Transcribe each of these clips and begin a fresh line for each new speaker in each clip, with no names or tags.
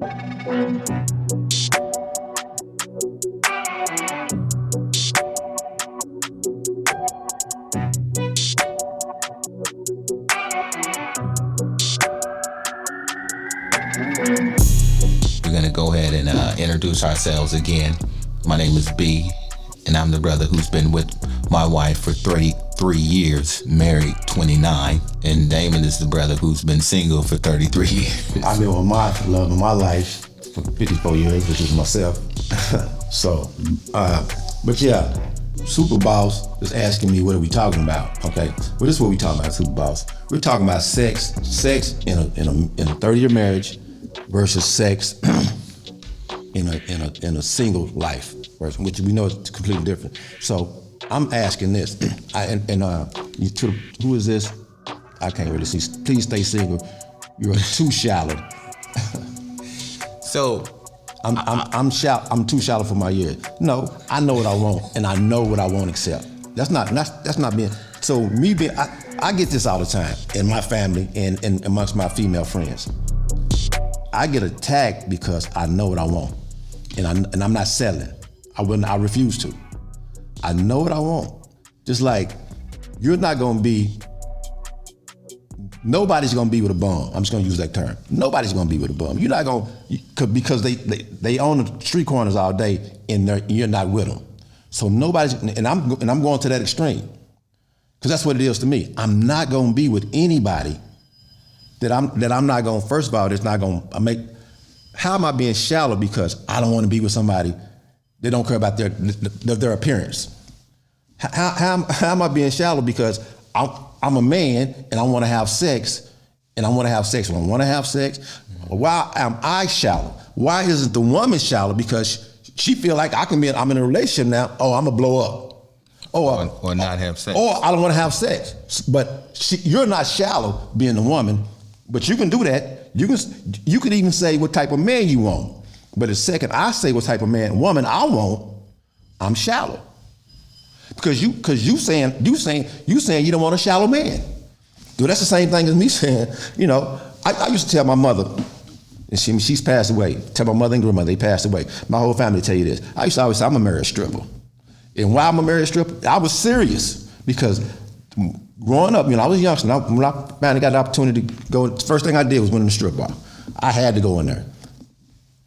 We're gonna go ahead and introduce ourselves again. My name is B, and I'm the brother who's been with my wife for 33 years, married 29. And Damon is the brother who's been single for 33 years.
I've been with my love of my life for 54 years, which is myself. But yeah, Super Boss is asking me, what are we talking about? Okay, well, this is what we talking about, Super Boss. We're talking about sex in a 30-year marriage versus sex in a single life, which we know is completely different. So I'm asking this, who is this? I can't really see. Please stay single. You're too shallow.
So
I'm too shallow for my years. No, I know what I want, and I know what I won't accept. That's not being. So me being, I get this all the time in my family and amongst my female friends. I get attacked because I know what I want, and I'm not settling. I refuse to. I know what I want. Just like you're not gonna be. Nobody's gonna be with a bum. I'm just gonna use that term. Nobody's gonna be with a bum. You're not gonna, because they own the street corners all day, and you're not with them. So nobody's, and I'm going to that extreme, because that's what it is to me. I'm not gonna be with anybody that I'm not gonna. First of all, that's not gonna make. How am I being shallow because I don't want to be with somebody that don't care about their appearance? How am I being shallow because I'm a man and I want to have sex, and I want to have sex when I want to have sex? Why am I shallow? Why isn't the woman shallow? Because she feel like I'm in a relationship now. Oh, I'm gonna blow up.
Or not have sex.
Or I don't want to have sex. But you're not shallow being a woman, but you can do that. You can even say what type of man you want. But the second I say what type of woman I want, I'm shallow. Because you saying you don't want a shallow man. Dude, that's the same thing as me saying, I used to tell my mother, and she's passed away. Tell my mother and grandmother, they passed away. My whole family tell you this. I used to always say, I'm gonna marry a stripper. And why I'm gonna marry a stripper? I was serious, because growing up, I was young, so when I finally got the opportunity to go, the first thing I did was went in the strip bar. I had to go in there.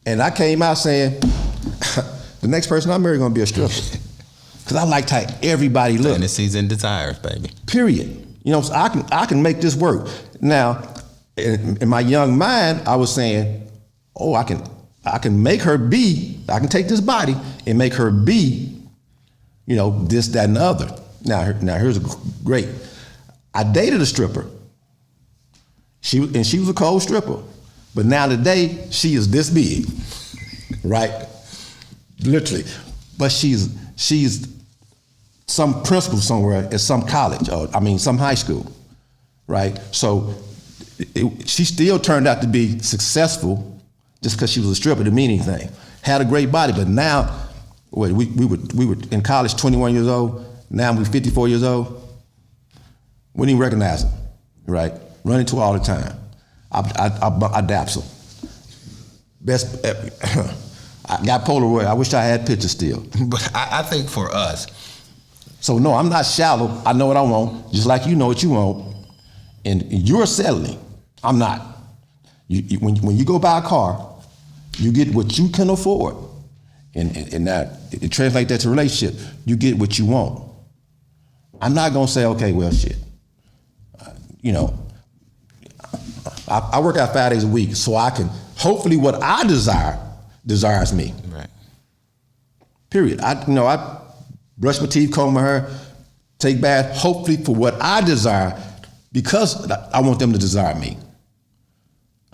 And I came out saying, the next person I marry gonna be a stripper. Because I like how everybody looks.
Fantasies and desires, baby.
Period. So I can make this work. Now, in my young mind, I was saying, oh, I can make her be, I can take this body and make her be, this, that, and the other. Now here's great. I dated a stripper. She was a cold stripper. But now today, she is this big, right? Literally. But she's some principal somewhere at some college, some high school, right? So she still turned out to be successful just because she was a stripper. Didn't mean anything. Had a great body, but now, we were in college, 21 years old. Now we're 54 years old. We didn't recognize her, right? Run into her all the time. I daps her. Best. I got Polaroid. I wish I had pictures still.
But I think for us.
So no, I'm not shallow. I know what I want, just like you know what you want. And you're settling. I'm not. When you go buy a car, you get what you can afford. And that, it translates that to relationship. You get what you want. I'm not gonna say, okay, well, shit. I work out 5 days a week, so I can, hopefully what I desires me.
Right.
Period. I brush my teeth, comb my hair, take bath, hopefully for what I desire, because I want them to desire me.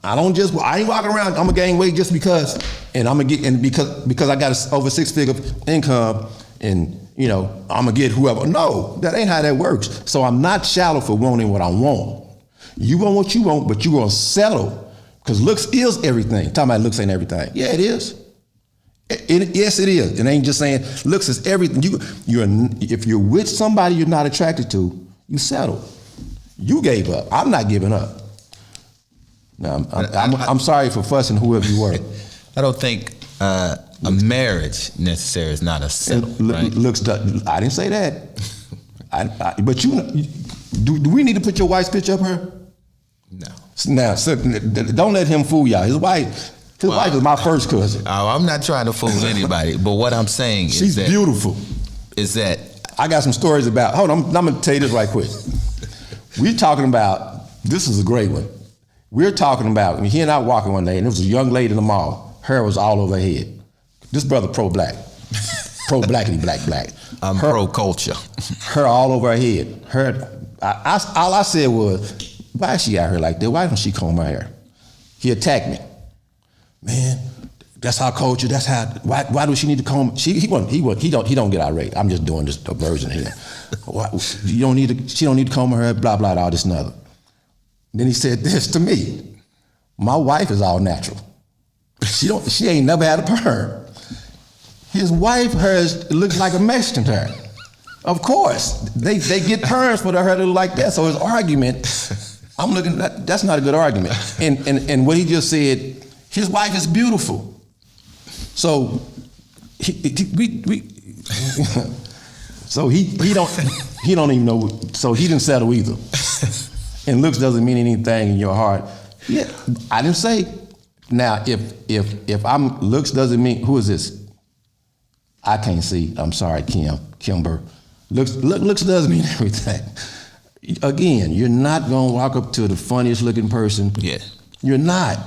I ain't walking around, I'm gonna gain weight just because, and I'm gonna get, and because I got over 6-figure income, and I'm gonna get whoever. No, that ain't how that works. So I'm not shallow for wanting what I want. You want what you want, but you're gonna settle, because looks is everything. Talking about looks ain't everything. Yeah, it is. Yes, it is. It ain't just saying looks is everything. If you're with somebody you're not attracted to, you settle. You gave up. I'm not giving up. No, I'm sorry for fussing whoever you were.
I don't think a marriage necessarily is not a simple, right?
Looks. I didn't say that. But do we need to put your wife's picture up here?
No.
Now, so, don't let him fool y'all. His wife is my first cousin.
I'm not trying to fool anybody, but what I'm saying is
she's beautiful.
Is that
I got some stories about. Hold on, I'm gonna tell you this right quick. We're talking about. This is a great one. We're talking about. I mean, he and I were walking one day, and there was a young lady in the mall. Hair was all over her head. This brother pro-black, pro-blackity black.
I'm pro-culture.
Her all over her head. All I said was, why is she out here like that? Why don't she comb her hair? He attacked me. Man, that's our culture. That's how. Why do she need to comb? He don't get irate. I'm just doing this version here. She don't need to comb her hair. Blah blah all this and other. Then he said this to me. My wife is all natural. She ain't never had a perm. His wife, hers looks like a Mexican hair. Of course, they get perms for their hair to look like that. So his argument, I'm looking at, that's not a good argument. And what he just said, his wife is beautiful. So so he don't even know. So he didn't settle either. And looks doesn't mean anything in your heart. Yeah, I didn't say. Now if I'm looks doesn't mean, who is this? I can't see. I'm sorry, Kimber. Looks does mean everything. Again, you're not gonna walk up to the funniest looking person.
Yeah.
You're not.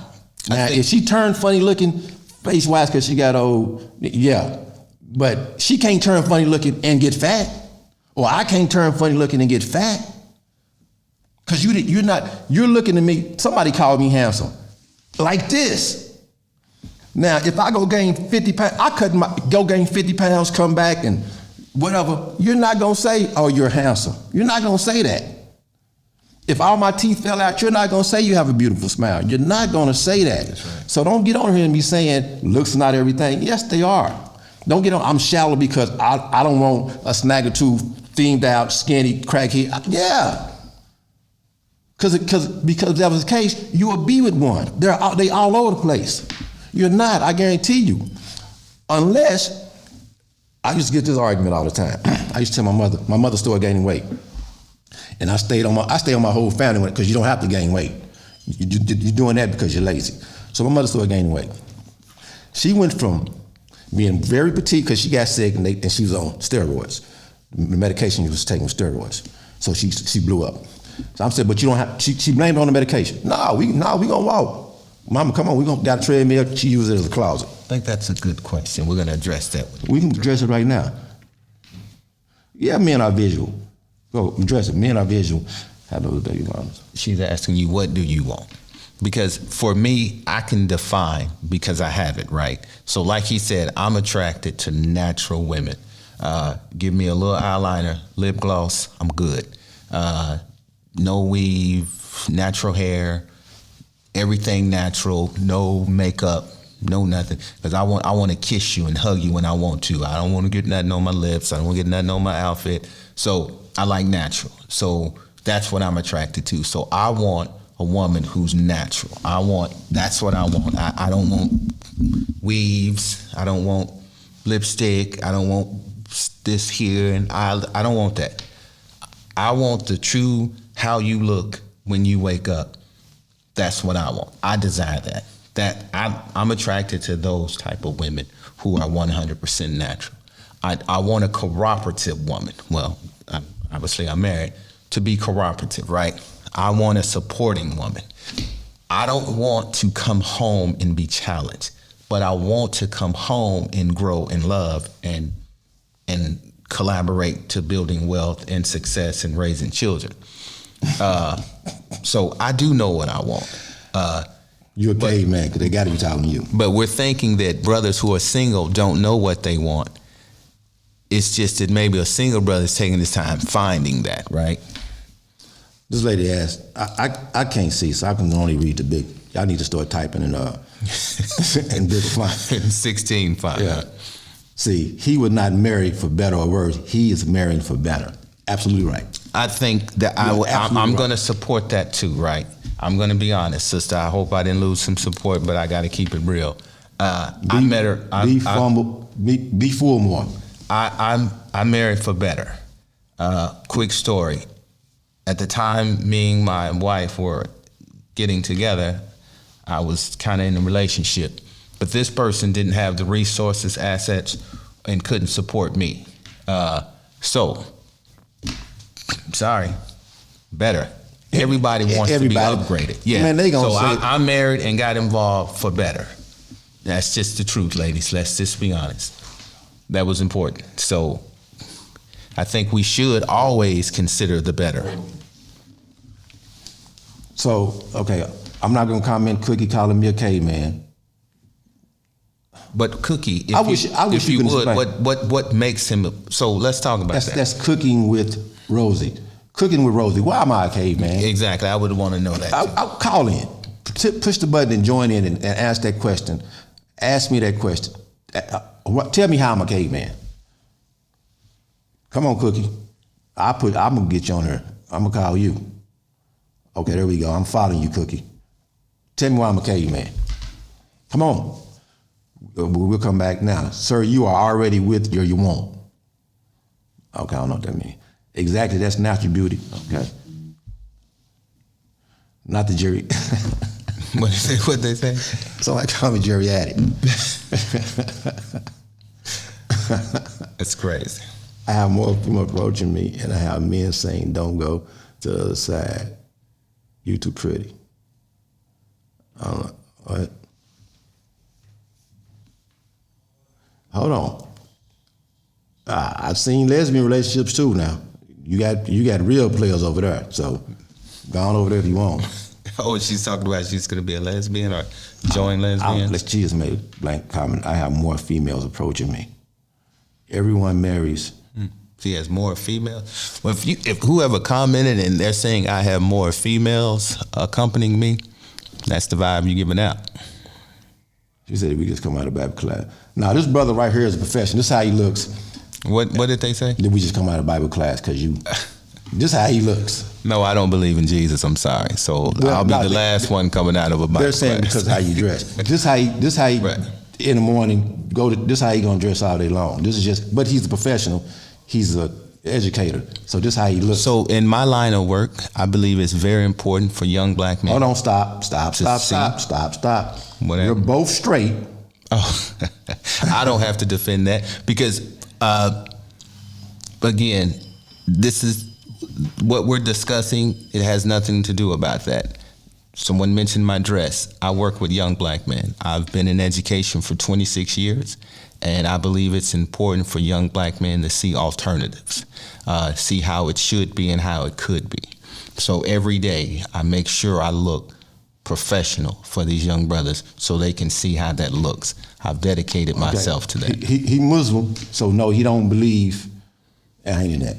Now, if she turned funny looking face wise because she got old, yeah. But she can't turn funny looking and get fat. Or I can't turn funny looking and get fat. Cause you're looking at me, somebody called me handsome. Like this. Now, if I go gain 50 pounds, go gain 50 pounds, come back and whatever, you're not gonna say, oh, you're handsome. You're not gonna say that. If all my teeth fell out, you're not gonna say you have a beautiful smile. You're not gonna say that. That's right. So don't get on here and be saying, looks not everything. Yes, they are. Don't get on, I'm shallow because I don't want a snag or two, themed out, skinny, crackhead. Yeah. Because if that was the case, you would be with one. They all over the place. You're not, I guarantee you. Unless, I used to get this argument all the time. I used to tell my mother started gaining weight. And I stayed on my whole family because you don't have to gain weight. You're doing that because you're lazy. So my mother started gaining weight. She went from being very petite because she got sick and she was on steroids. The medication she was taking was steroids. So she blew up. So I said, but you don't have, she blamed it on the medication. We gonna walk. Mama, come on, we got a treadmill. She uses it as a closet.
I think that's a good question. We're gonna address that.
We can address it right now. Yeah, men are visual. Go address it. Men are visual. Have those baby mamas.
She's asking you, what do you want? Because for me, I can define because I have it, right? So like he said, I'm attracted to natural women. Give me a little eyeliner, lip gloss, I'm good. No weave, natural hair, everything natural, no makeup, no nothing. Because I want to kiss you and hug you when I want to. I don't want to get nothing on my lips. I don't want to get nothing on my outfit. So I like natural. So that's what I'm attracted to. So I want a woman who's natural. That's what I want. I don't want weaves. I don't want lipstick. I don't want this here. And I don't want that. I want the true how you look when you wake up. That's what I want. I desire that. I'm attracted to those type of women who are 100% natural. I want a cooperative woman. Well, obviously I'm married, to be cooperative, right? I want a supporting woman. I don't want to come home and be challenged, but I want to come home and grow in love and collaborate to building wealth and success and raising children. So I do know what I want.
You're a gay man, because they got to be talking to you.
But we're thinking that brothers who are single don't know what they want. It's just that maybe a single brother is taking his time finding that, right?
This lady asked, I can't see, so I can only read the big. Y'all need to start typing in big font.
16 font.
Yeah. See, he would not marry for better or worse. He is marrying for better. Absolutely right.
I think that I'm going to support that too, right? I'm going to be honest, sister. I hope I didn't lose some support, but I got to keep it real. I met her.
Be full more.
I married for better. Quick story. At the time, me and my wife were getting together, I was kind of in a relationship. But this person didn't have the resources, assets, and couldn't support me. So, sorry, better. Everybody wants to be upgraded. Yeah.
Man, they gonna say
I married and got involved for better. That's just the truth, ladies. Let's just be honest. That was important. So, I think we should always consider the better.
So, okay, I'm not gonna comment Cookie calling me a caveman.
But Cookie, if you would, what makes him? So let's talk about that.
That's cooking with Rosie. Cooking with Rosie. Why am I a caveman?
Exactly. I would want to know that.
I'll call in, push the button, and join in and ask that question. Ask me that question. Tell me how I'm a caveman. Come on, Cookie. I'm gonna get you on her. I'm gonna call you. Okay, there we go. I'm following you, Cookie. Tell me why I'm a caveman. Come on. We'll come back now. Sir, you are already with or you won't. Okay, I don't know what that means. Exactly, that's natural beauty. Okay. Not the jury.
What they say?
Somebody call me geriatric.
It's crazy.
I have more people approaching me, and I have men saying, don't go to the other side. You too pretty. I don't know. What? Hold on. I've seen lesbian relationships too now. You got real players over there, so go on over there if you want.
Oh, she's talking about she's going to be a lesbian or join lesbian?
She just made a blank comment. I have more females approaching me. Everyone marries.
She has more females? Well, if whoever commented and they're saying I have more females accompanying me, that's the vibe you're giving out.
She said we just come out of Bible class. Now this brother right here is a professional. This is how he looks.
What did they say?
Did we just come out of Bible class because you? This is how he looks.
No, I don't believe in Jesus. I'm sorry. So I'll be the last one coming out of a Bible class.
They're saying because of how you dress. This how he right. In the morning this how he gonna dress all day long. This is just. But he's a professional. He's an educator. So this how he looks.
So in my line of work, I believe it's very important for young black men.
Hold on, stop. Whatever. You're both straight.
Oh, I don't have to defend that because, again, this is what we're discussing. It has nothing to do about that. Someone mentioned my dress. I work with young black men. I've been in education for 26 years, and I believe it's important for young black men to see alternatives, see how it should be and how it could be. So every day I make sure I look professional for these young brothers so they can see how that looks. I've dedicated myself to that.
He Muslim, so no, he don't believe in that.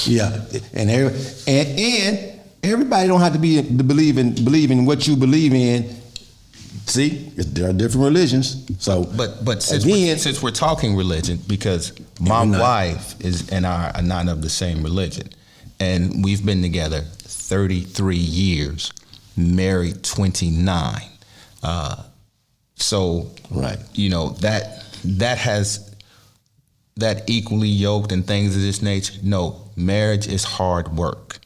Yeah, and everybody don't have to believe in what you believe in. See, there are different religions. So,
but since we're talking religion, because my wife and I are not of the same religion, and we've been together 33 years, married 29. So,
right.
You know, that has that equally yoked and things of this nature. No, marriage is hard work.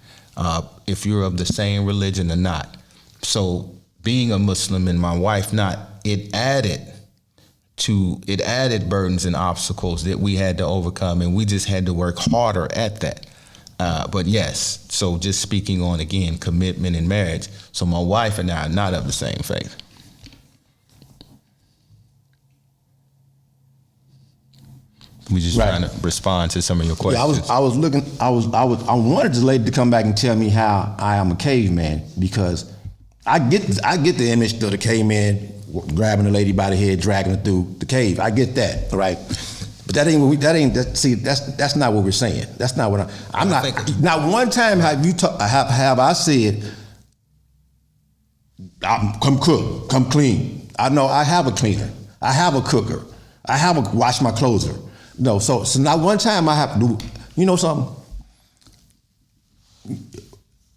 If you're of the same religion or not. So being a Muslim and my wife not, it added burdens and obstacles that we had to overcome, and we just had to work harder at that. But yes, so just speaking on, again, commitment in marriage. So my wife and I are not of the same faith. We just trying to respond to some of your questions.
Yeah, I wanted this lady to come back and tell me how I am a caveman, because I get the image of the caveman grabbing the lady by the head, dragging her through the cave. I get that, right? But that's not what we're saying. That's not what I'm not. Not one time have I said, come cook, come clean. I know I have a cleaner. I have a cooker. I have a wash my clothes. No, so not one time I have to do. You know something?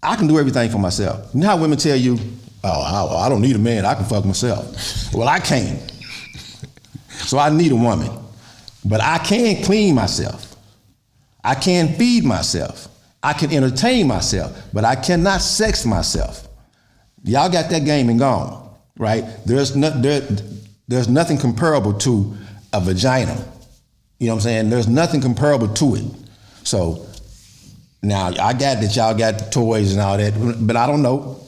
I can do everything for myself. You know how women tell you, oh, I don't need a man, I can fuck myself. Well, I can't. So I need a woman. But I can clean myself. I can feed myself. I can entertain myself, but I cannot sex myself. Y'all got that game and gone, right? There's nothing comparable to a vagina. You know what I'm saying? There's nothing comparable to it. So now I got that y'all got toys and all that, but I don't know.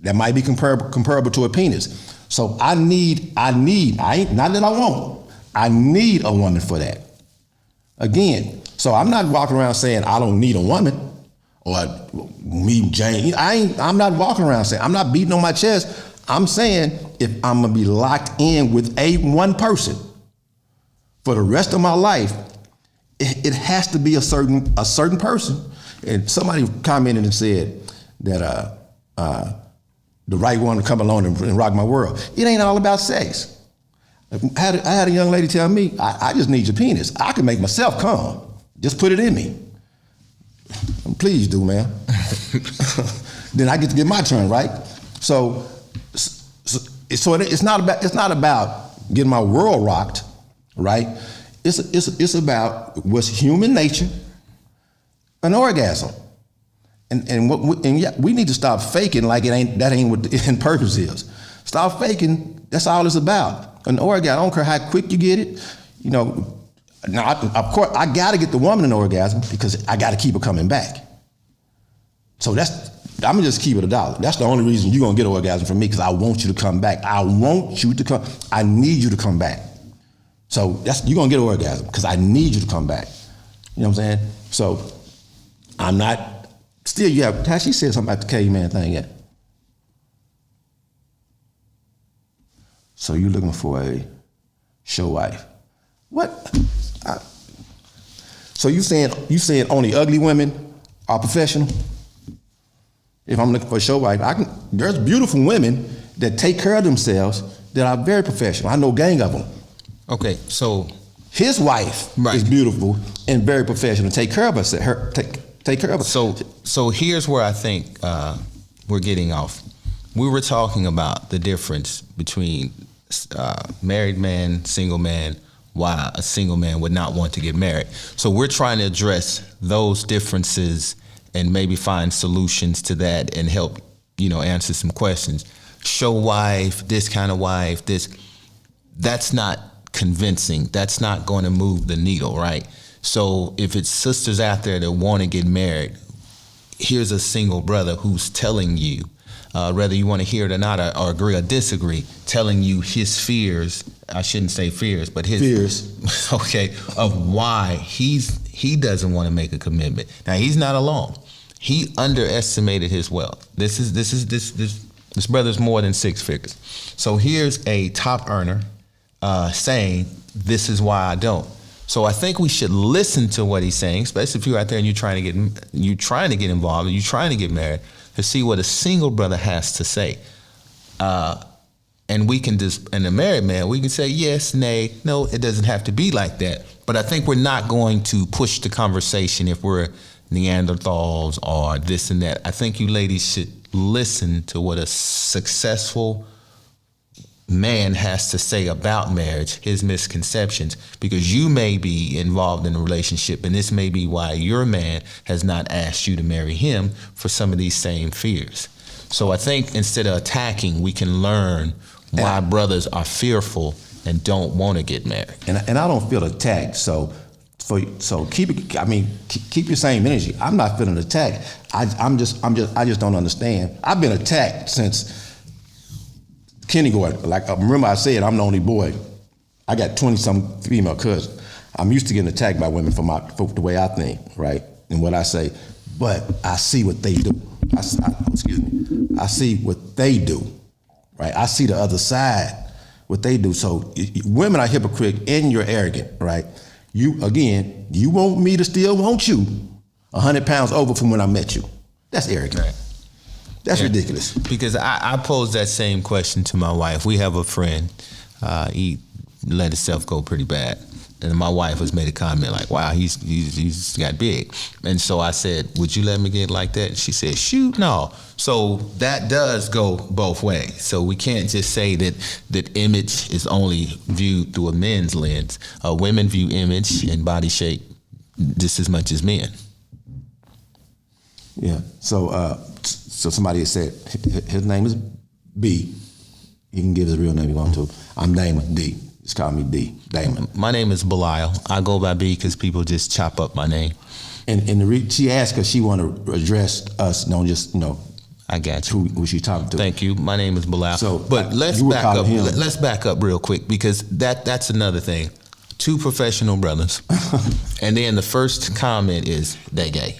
That might be comparable to a penis. So I need, not that I want, I need a woman for that. Again, so I'm not walking around saying I don't need a woman or me, Jane. I'm not walking around saying, I'm not beating on my chest. I'm saying if I'm gonna be locked in with one person for the rest of my life, it has to be a certain person. And somebody commented and said that the right one to come along and rock my world. It ain't all about sex. I had a young lady tell me, I just need your penis. I can make myself come. Just put it in me. Please do, man. Then I get to get my turn, right? So it's not about getting my world rocked, right? It's about what's human nature, an orgasm. And we need to stop faking like that ain't what the end purpose is. Stop faking, that's all it's about. An orgasm, I don't care how quick you get it. You know, now, of course, I gotta get the woman an orgasm because I gotta keep her coming back. So I'm gonna just keep it $1. That's the only reason you're gonna get an orgasm from me, because I want you to come back. I need you to come back. So you're gonna get an orgasm because I need you to come back. You know what I'm saying? So I'm not, still you have, how she said something about the caveman thing yet? So you're looking for a show wife. What? So you saying only ugly women are professional? If I'm looking for a show wife, there's beautiful women that take care of themselves that are very professional. I know a gang of them.
Okay, so
his wife is beautiful and very professional. Take care of herself. Take care of herself.
So here's where I think we're getting off. We were talking about the difference between married man, single man, why a single man would not want to get married. So we're trying to address those differences and maybe find solutions to that and help, answer some questions. Show wife, this kind of wife, that's not convincing. That's not going to move the needle, right? So if it's sisters out there that want to get married, here's a single brother who's telling you, whether you want to hear it or not, or agree or disagree, telling you his fears, I shouldn't say fears, but his
fears,
okay, of why he doesn't want to make a commitment. Now, he's not alone. He underestimated his wealth. This brother's more than 6 figures. So here's a top earner saying, this is why I don't. So I think we should listen to what he's saying, especially if you're out there and you're trying to get involved, and you're trying to get married, to see what a single brother has to say. And we can and a married man, we can say yes, nay, no, it doesn't have to be like that. But I think we're not going to push the conversation if we're Neanderthals or this and that. I think you ladies should listen to what a successful man has to say about marriage, his misconceptions, because you may be involved in a relationship, and this may be why your man has not asked you to marry him for some of these same fears. So I think instead of attacking, we can learn why brothers are fearful and don't want to get married.
And I don't feel attacked. So keep it. I mean, keep your same energy. I'm not feeling attacked. I just don't understand. I've been attacked since kindergarten. Like, remember I said, I'm the only boy. I got 20-some female cousins. I'm used to getting attacked by women for the way I think, right? And what I say, but I see what they do. I see what they do, right? I see the other side, what they do. So women are hypocrite and you're arrogant, right? You want me to still want you 100 pounds over from when I met you. That's arrogant. Right. That's ridiculous.
Because I posed that same question to my wife. We have a friend. He let himself go pretty bad. And my wife has made a comment like, wow, he's got big. And so I said, would you let me get like that? And she said, shoot, no. So that does go both ways. So we can't just say that image is only viewed through a men's lens. Women view image and body shape just as much as men.
Yeah. So somebody has said his name is B. He can give his real name if you want to. I'm Damon, D. Just call me D, Damon.
My name is Belial. I go by B because people just chop up my name.
And she asked because she want to address us, don't just,
I got you.
Who she talking to.
Thank you. My name is Belial.
So,
but let's back up. Let's back up real quick because that's another thing. Two professional brothers, and then the first comment is they gay.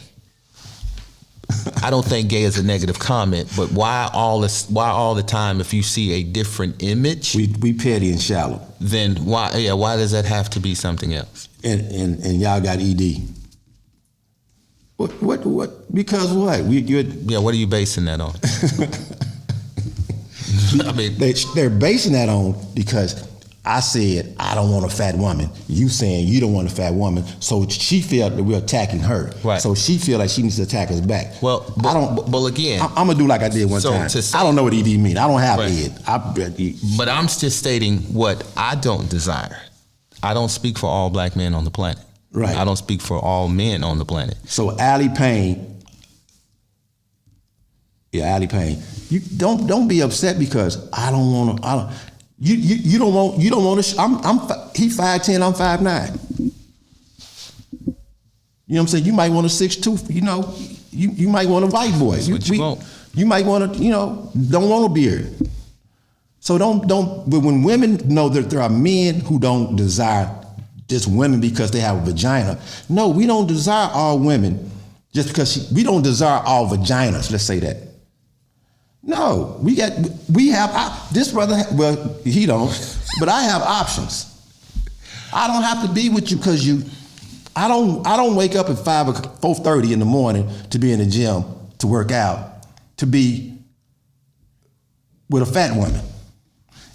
I don't think gay is a negative comment, but why all the time if you see a different image?
We petty and shallow.
Then why does that have to be something else?
And y'all got ED. What? Because what?
What are you basing that on? I mean,
they're basing that on because I said I don't want a fat woman. You saying you don't want a fat woman, so she felt that we're attacking her.
Right.
So she feel like she needs to attack us back.
Well,
I don't.
Well, again,
I'm gonna do like I did one time. I don't know what ED mean. I don't have
right.
ED.
But I'm just stating what I don't desire. I don't speak for all black men on the planet.
Right.
I don't speak for all men on the planet.
So Allie Payne. Yeah, Allie Payne. You don't be upset because I don't want to. You don't want to. He 5'10", I'm 5'9". You know what I'm saying? You might want a 6'2". You might want a white boy. You might want to. Don't want a beard. So don't. But when women know that there are men who don't desire just women because they have a vagina. No, we don't desire all women just because we don't desire all vaginas. Let's say that. No, we have this brother. Well, he don't, but I have options. I don't have to be with you because you. I don't wake up at 4:30 in the morning to be in the gym to work out to be with a fat woman,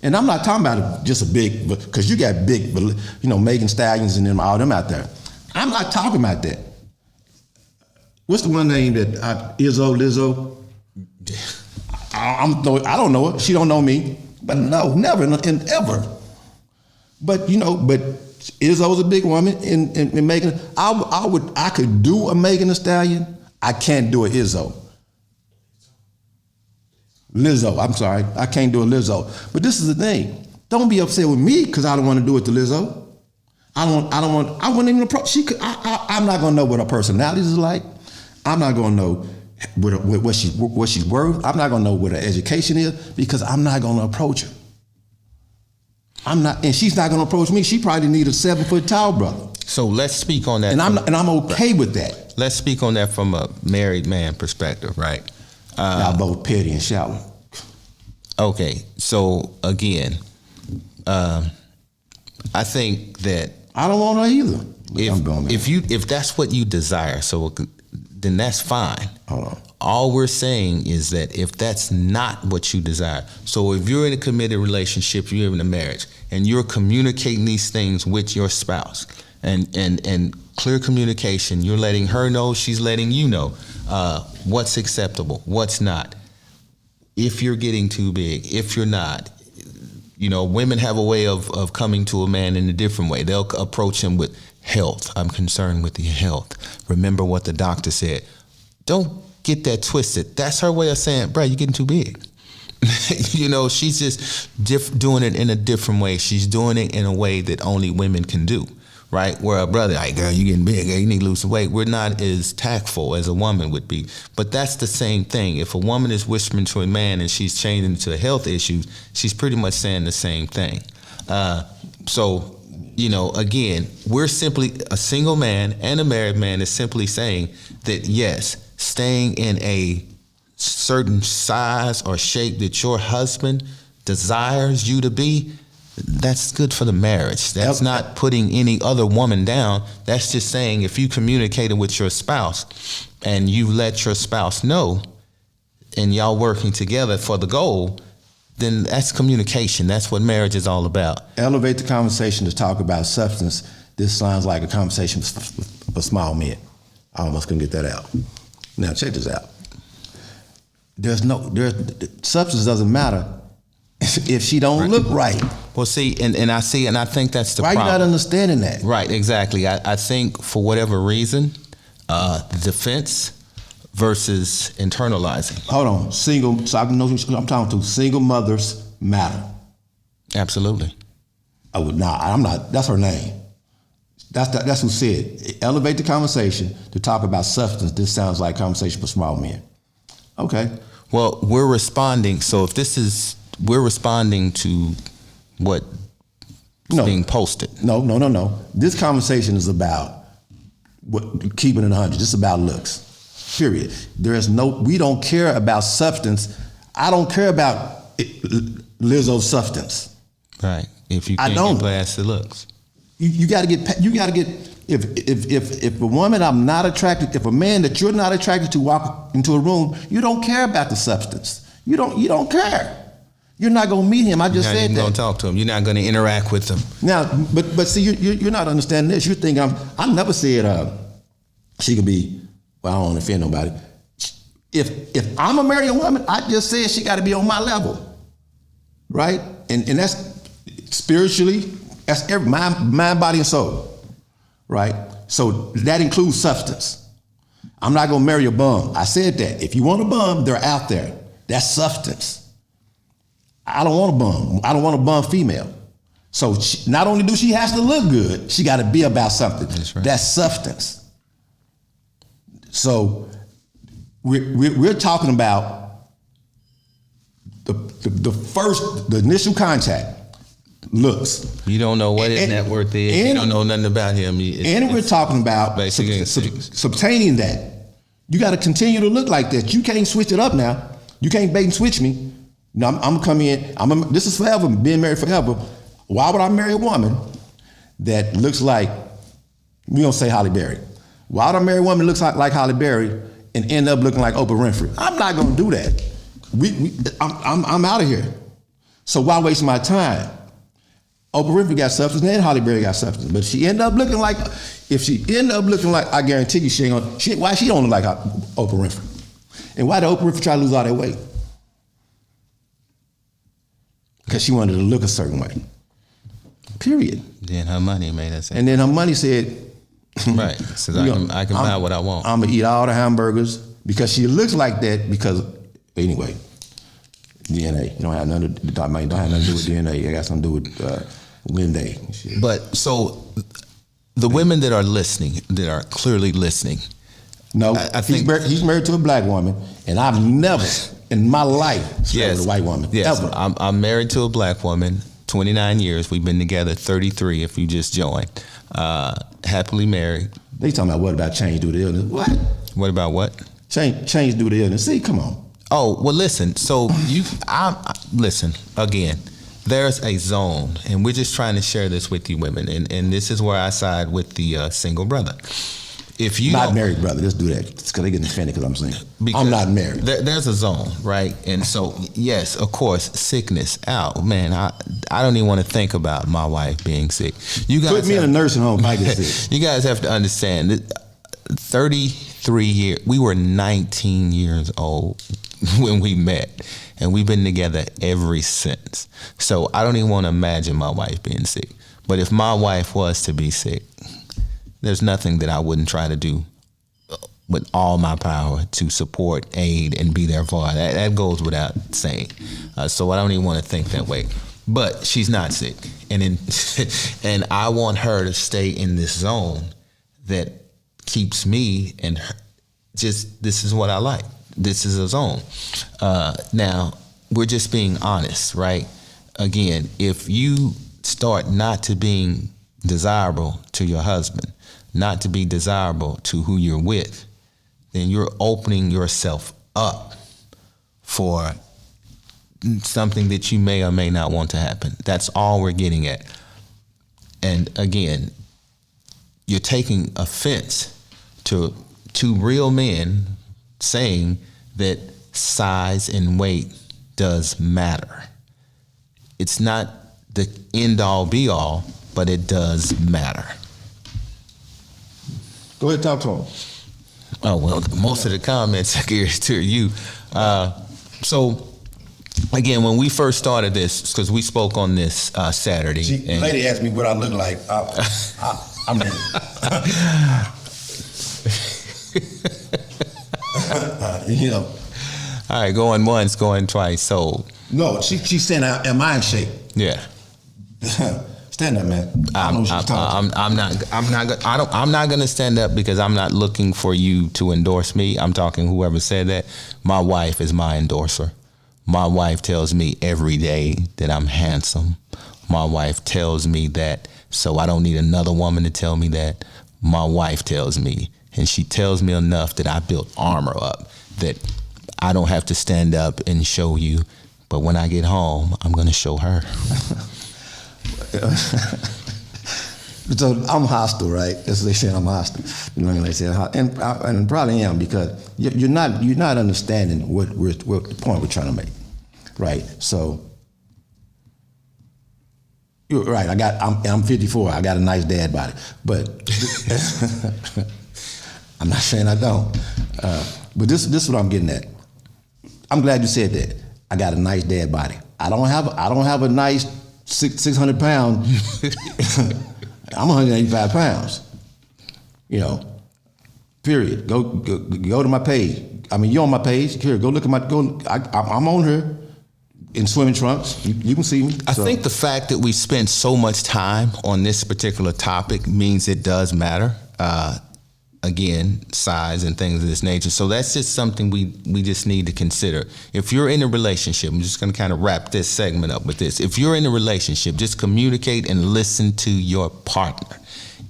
and I'm not talking about just a big because you got big, Megan Stallions and them all them out there. I'm not talking about that. What's the one name that Lizzo? I don't know her. She don't know me. But no, never and ever. But but Izzo's a big woman and Megan. I could do a Megan Thee Stallion. I can't do a Izzo. Lizzo, I'm sorry. I can't do a Lizzo. But this is the thing. Don't be upset with me because I don't want to do it to Lizzo. I wouldn't even approach. I'm not gonna know what her personality is like. I'm not gonna know what she's worth. I'm not gonna know what her education is because I'm not gonna approach her. I'm not, and she's not gonna approach me. She probably need a 7-foot tall brother.
So let's speak on that.
And I'm okay with that.
Let's speak on that from a married man perspective, right?
Y'all both petty and shallow.
Okay, so again, I think that
I don't want her either.
If that's what you desire, then that's fine.
Hold on.
All we're saying is that if that's not what you desire, so if you're in a committed relationship, you're in a marriage, and you're communicating these things with your spouse, and clear communication, you're letting her know, she's letting you know what's acceptable, what's not. If you're getting too big, if you're not, women have a way of coming to a man in a different way. They'll approach him with health. I'm concerned with your health. Remember what the doctor said. Don't get that twisted. That's her way of saying, bro, you're getting too big. She's just doing it in a different way. She's doing it in a way that only women can do, right? Where a brother, like, girl, you getting big, you need to lose some weight. We're not as tactful as a woman would be. But that's the same thing. If a woman is whispering to a man and she's changing to health issues, she's pretty much saying the same thing. Again, we're simply, a single man and a married man is simply saying that, yes, staying in a certain size or shape that your husband desires you to be, that's good for the marriage. That's not putting any other woman down. That's just saying if you communicated with your spouse and you let your spouse know and y'all working together for the goal, then that's communication. That's what marriage is all about.
Elevate the conversation to talk about substance this sounds like a conversation for small men. I almost couldn't get that out. Now check this out. Substance doesn't matter if she don't look right.
Well, see, and I think that's the
problem. Why are you not understanding that?
Right, exactly. I think for whatever reason, defense versus internalizing.
Hold on, single. So I know who I'm talking to. Single mothers matter.
Absolutely.
I'm not. That's her name. That's who said. Elevate the conversation to talk about substance. This sounds like conversation for small men. Okay.
Well, we're responding. So if we're responding to what is being posted.
No. This conversation is about keeping it 100. This is about looks. Period. We don't care about substance. I don't care about Lizzo's substance.
Right. If you can't get past the looks.
You got to get. If a woman I'm not attracted, if a man that you're not attracted to walk into a room, you don't care about the substance. You don't care. You're not gonna meet him. I just said that.
You're not gonna talk to him. You're not gonna interact with him.
Now, but see, you're not understanding this. You're thinking I never said she could be. Well, I don't want to offend nobody. If I'm gonna marry a woman, I just said she got to be on my level, right? And that's spiritually. That's every mind, body, and soul, right? So that includes substance. I'm not gonna marry a bum. I said that. If you want a bum, they're out there. That's substance. I don't want a bum. I don't want a bum female. So not only do she has to look good, she got to be about something.
That's right.
That's substance. So we're talking about the initial contact. Looks.
You don't know what his net worth is. You don't know nothing about him.
We're talking about subtaining that. You got to continue to look like that. You can't switch it up now. You can't bait and switch me. No, I'm gonna come in. This is forever. Being married forever. Why would I marry a woman that looks like, we don't say Halle Berry? Why would I marry a woman that looks like Halle Berry and end up looking like Oprah Winfrey? I'm not gonna do that. I'm out of here. So why waste my time? Oprah Winfrey got substance and Halle Berry got substance, but if she end up looking like, I guarantee you why she don't look like Oprah Winfrey? And why did Oprah Winfrey try to lose all that weight? Because she wanted to look a certain way. Period.
Then her money made her say.
And then her money said,
right, says I can buy what I want.
I'm gonna eat all the hamburgers because she looks like that because, anyway, DNA. You don't have nothing to do with DNA. It got something to do with Wendy.
But so the women that are listening, that are clearly listening.
No, I think he's married to a black woman, and I've never in my life slept with a white woman.
Yes,
ever.
I'm married to a black woman. 29 years. We've been together 33. If you just joined, happily married.
They talking about what about change due to illness? What?
What about what?
Change due to illness. See, come on.
Oh, well, listen. So listen again. There's a zone, and we're just trying to share this with you women, and this is where I side with the single brother. If you
not married brother, let's do that because they get offended because I'm single. I'm not married.
There's a zone, right? And so, yes, of course, sickness out. Man, I don't even want to think about my wife being sick. You guys
put me in a nursing home. I get sick.
You guys have to understand that 33 years. We were 19 years old when we met, and we've been together ever since. So I don't even want to imagine my wife being sick. But if my wife was to be sick, there's nothing that I wouldn't try to do with all my power to support, aid, and be there for her. That goes without saying. So I don't even want to think that way. But she's not sick, and I want her to stay in this zone that keeps me and her. Just this is what I like. This is a zone. Now we're just being honest, right? Again, if you start not to being desirable to your husband, not to be desirable to who you're with, then you're opening yourself up for something that you may or may not want to happen. That's all we're getting at. And again, you're taking offense to two real men saying that size and weight does matter. It's not the end all be all, but it does matter.
Go ahead, talk to him.
Oh, well, most of the comments are geared to you. So, again, when we first started this, because we spoke on this Saturday.
The lady asked me what I look like. I mean, you know.
All right, going once, going twice. So
no, she's saying, "Am I in shape?"
Yeah.
Stand up, man.
I'm not gonna stand up because I'm not looking for you to endorse me. I'm talking whoever said that. My wife is my endorser. My wife tells me every day that I'm handsome. My wife tells me that, so I don't need another woman to tell me that. My wife tells me, and she tells me enough that I built armor up, that I don't have to stand up and show you, but when I get home, I'm gonna show her.
So I'm hostile, right? As they say, I'm hostile. You know what I say, and probably am, because you're not understanding what the point we're trying to make, right? So you're right. I'm 54. I got a nice dad body, but I'm not saying I don't. But this is what I'm getting at. I'm glad you said that. I got a nice dad body. I don't have a nice 600 pounds. I'm 185 pounds. You know. Period. Go to my page. I mean, you're on my page. Here, go look at I'm on here in swimming trunks. You can see me.
I think the fact that we spent so much time on this particular topic means it does matter. Again, size and things of this nature. So that's just something we just need to consider. If you're in a relationship, I'm just going to kind of wrap this segment up with this. If you're in a relationship, just communicate and listen to your partner.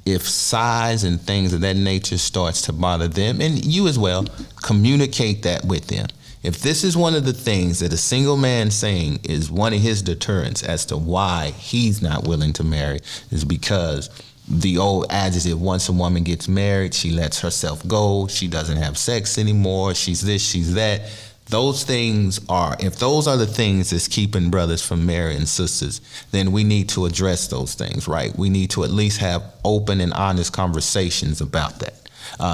If size and things of that nature starts to bother them, and you as well, communicate that with them. If this is one of the things that a single man saying is one of his deterrents as to why he's not willing to marry, is because the old adjective, once a woman gets married, she lets herself go, she doesn't have sex anymore, she's this, she's that. Those things if those are the things that's keeping brothers from marrying sisters, then we need to address those things, right? We need to at least have open and honest conversations about that.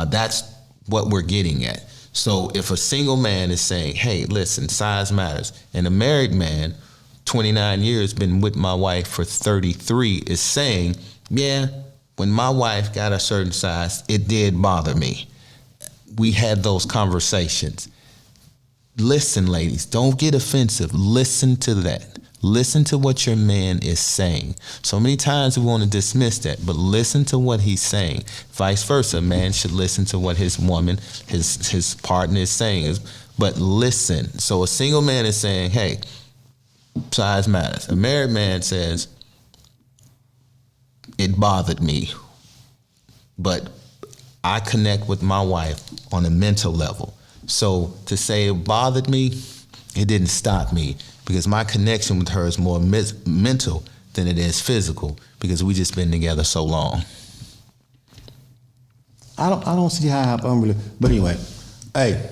That's what we're getting at. So if a single man is saying, hey, listen, size matters, and a married man, 29 years, been with my wife for 33, is saying, yeah, when my wife got a certain size, it did bother me. We had those conversations. Listen, ladies, don't get offensive. Listen to that. Listen to what your man is saying. So many times we want to dismiss that, but listen to what he's saying. Vice versa, a man should listen to what his woman, his partner is saying. But listen. So a single man is saying, hey, size matters. A married man says, it bothered me, but I connect with my wife on a mental level. So to say it bothered me, it didn't stop me, because my connection with her is more mental than it is physical, because we just been together so long.
I don't see how I'm really, but anyway, hey,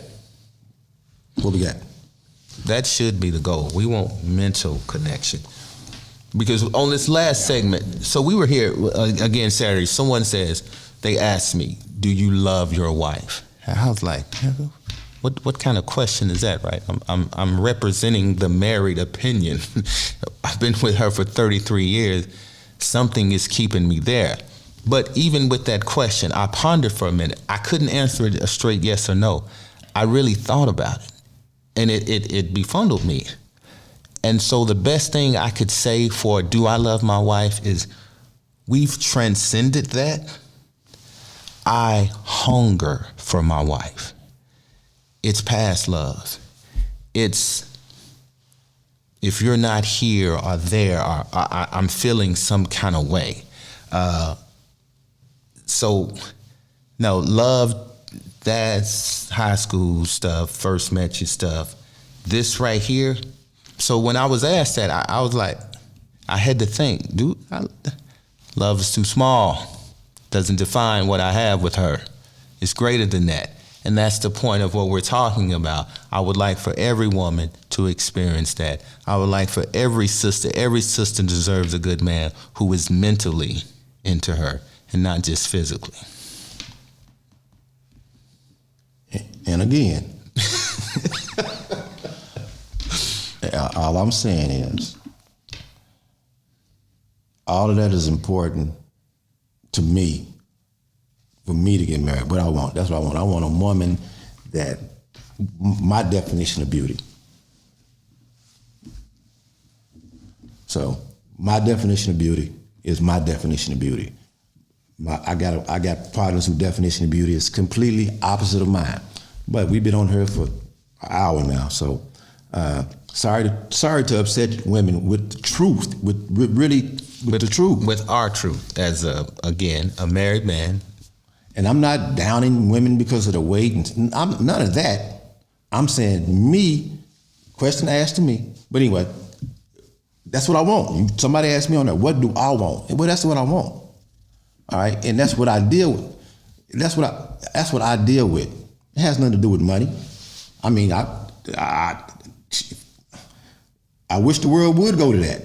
what we got?
That should be the goal. We want mental connection. Because on this last segment, so we were here again Saturday, someone says, they asked me, do you love your wife? I was like, what kind of question is that, right? I'm representing the married opinion. I've been with her for 33 years. Something is keeping me there. But even with that question, I pondered for a minute. I couldn't answer it a straight yes or no. I really thought about it, and it befuddled me. And so the best thing I could say for do I love my wife is we've transcended that. I hunger for my wife. It's past love. It's if you're not here or there, or I'm feeling some kind of way. So, no, love, that's high school stuff, first met you stuff. This right here. So when I was asked that, I was like, I had to think, dude, love is too small. Doesn't define what I have with her. It's greater than that. And that's the point of what we're talking about. I would like for every woman to experience that. I would like for every sister deserves a good man who is mentally into her and not just physically.
And again, all I'm saying is, all of that is important to me, for me to get married. What I want, that's what I want. I want a woman that, my definition of beauty. So my definition of beauty is my definition of beauty. I got partners whose definition of beauty is completely opposite of mine. But we've been on here for an hour now, so sorry to upset women with the truth, with the truth.
With our truth, as a married man.
And I'm not downing women because of the weight, and I'm none of that. I'm saying me, question asked to me. But anyway, that's what I want. Somebody asked me on there, what do I want? Well, that's what I want. All right, and that's what I deal with. That's what I deal with. It has nothing to do with money. I mean, I wish the world would go to that.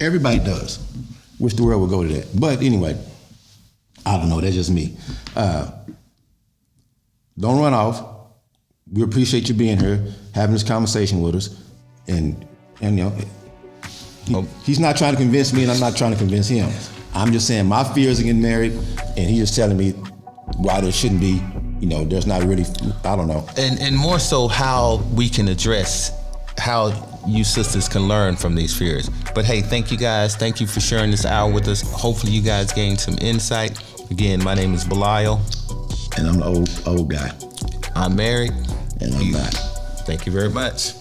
Everybody does. Wish the world would go to that. But anyway, I don't know. That's just me. Don't run off. We appreciate you being here, having this conversation with us, and you know, he's not trying to convince me, and I'm not trying to convince him. I'm just saying my fears of getting married, and he's just telling me why there shouldn't be. You know, there's not really. I don't know.
And more so, how we can address how you sisters can learn from these fears. But hey, thank you guys. Thank you for sharing this hour with us. Hopefully, you guys gained some insight. Again, my name is Belial.
And I'm the old guy.
I'm married.
And I'm not.
Thank you very much.